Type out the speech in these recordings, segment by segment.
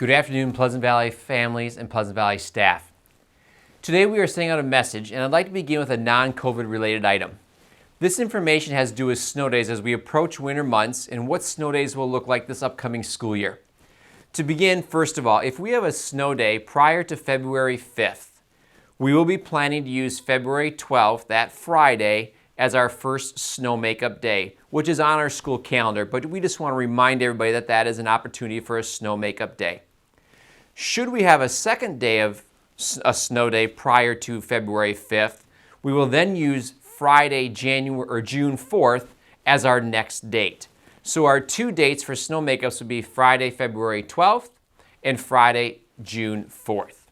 Good afternoon, Pleasant Valley families and Pleasant Valley staff. Today we are sending out a message, and I'd like to begin with a non-COVID related item. This information has to do with snow days as we approach winter months and what snow days will look like this upcoming school year. To begin, first of all, if we have a snow day prior to February 5th, we will be planning to use February 12th, that Friday, as our first snow makeup day, which is on our school calendar, but we just want to remind everybody that that is an opportunity for a snow makeup day. Should we have a second day of a snow day prior to February 5th, we will then use Friday, June 4th as our next date. So our two dates for snow makeups would be Friday, February 12th and Friday, June 4th.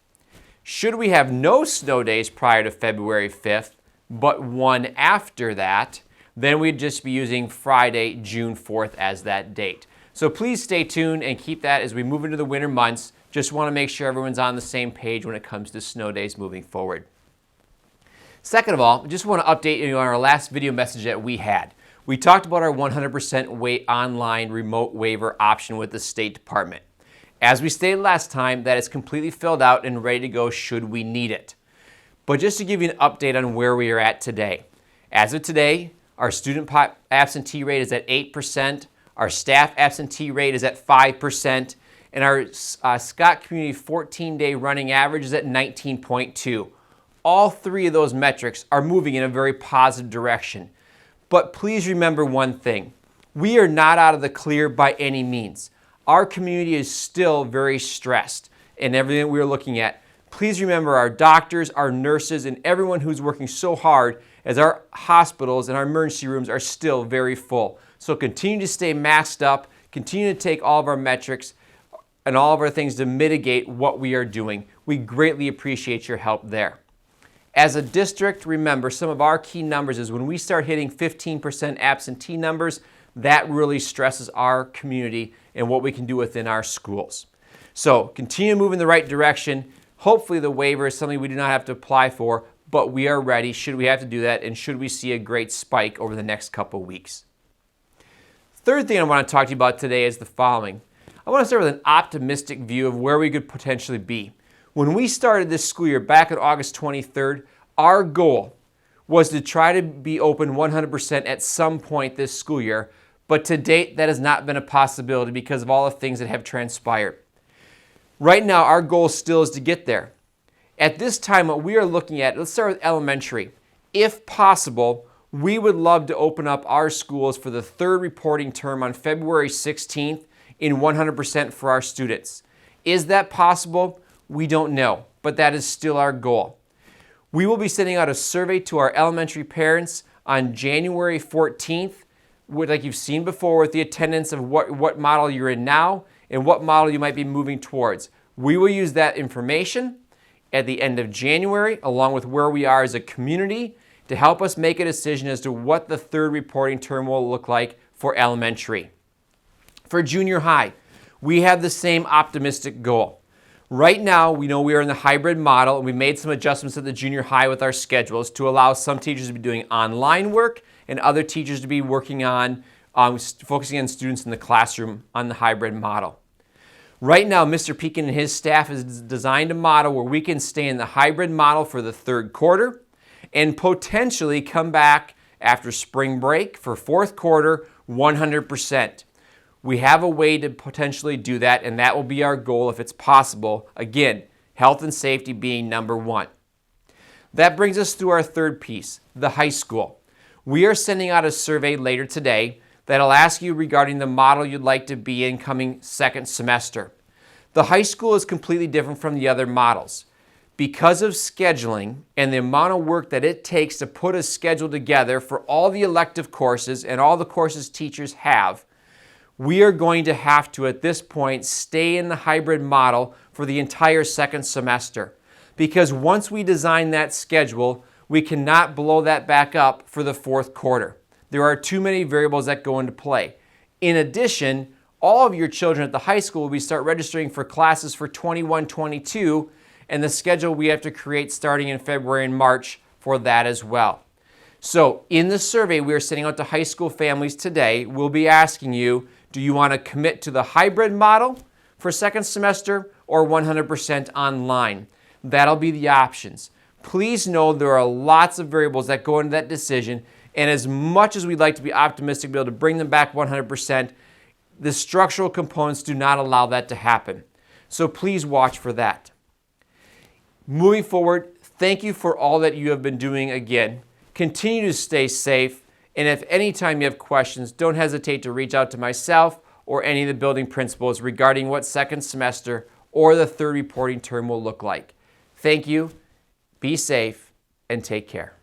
Should we have no snow days prior to February 5th, but one after that, then we'd just be using Friday, June 4th as that date. So please stay tuned and keep that as we move into the winter months. Just want to make sure everyone's on the same page when it comes to snow days moving forward. Second of all, I just want to update you on our last video message that we had. We talked about our 100% online remote waiver option with the State Department. As we stated last time, that is completely filled out and ready to go should we need it. But just to give you an update on where we are at today. As of today, our student absentee rate is at 8%, our staff absentee rate is at 5%, and our Scott Community 14-day running average is at 19.2. All three of those metrics are moving in a very positive direction. But please remember one thing. We are not out of the clear by any means. Our community is still very stressed in everything that we're looking at. Please remember our doctors, our nurses, and everyone who's working so hard as our hospitals and our emergency rooms are still very full. So continue to stay masked up, continue to take all of our metrics and all of our things to mitigate what we are doing. We greatly appreciate your help there. As a district, remember some of our key numbers is when we start hitting 15% absentee numbers, that really stresses our community and what we can do within our schools. So continue to move in the right direction. Hopefully the waiver is something we do not have to apply for, but we are ready should we have to do that and should we see a great spike over the next couple weeks. Third thing I want to talk to you about today is the following. I want to start with an optimistic view of where we could potentially be. When we started this school year back on August 23rd, our goal was to try to be open 100% at some point this school year, but to date that has not been a possibility because of all the things that have transpired. Right now, our goal still is to get there. At this time, what we are looking at, let's start with elementary. If possible, we would love to open up our schools for the third reporting term on February 16th in 100% for our students. Is that possible? We don't know, but that is still our goal. We will be sending out a survey to our elementary parents on January 14th, like you've seen before, with the attendance of what model you're in now and what model you might be moving towards. We will use that information at the end of January, along with where we are as a community, to help us make a decision as to what the third reporting term will look like for elementary. For junior high, we have the same optimistic goal. Right now, we know we are in the hybrid model, and we made some adjustments at the junior high with our schedules to allow some teachers to be doing online work and other teachers to be working on focusing on students in the classroom on the hybrid model. Right now, Mr. Pekin and his staff has designed a model where we can stay in the hybrid model for the third quarter and potentially come back after spring break for fourth quarter 100%. We have a way to potentially do that, and that will be our goal if it's possible. Again, health and safety being number one. That brings us to our third piece, the high school. We are sending out a survey later today that'll ask you regarding the model you'd like to be in coming second semester. The high school is completely different from the other models. Because of scheduling and the amount of work that it takes to put a schedule together for all the elective courses and all the courses teachers have, we are going to have to, at this point, stay in the hybrid model for the entire second semester. Because once we design that schedule, we cannot blow that back up for the fourth quarter. There are too many variables that go into play. In addition, all of your children at the high school will start registering for classes for 21-22, and the schedule we have to create starting in February and March for that as well. So in the survey we are sending out to high school families today, we'll be asking you, do you want to commit to the hybrid model for second semester or 100% online. That'll be the options. Please know there are lots of variables that go into that decision, and as much as we'd like to be optimistic to be able to bring them back 100%, the structural components do not allow that to happen. So please watch for that. Moving forward, thank you for all that you have been doing again. Continue to stay safe, and if any time you have questions, don't hesitate to reach out to myself or any of the building principals regarding what second semester or the third reporting term will look like. Thank you, be safe, and take care.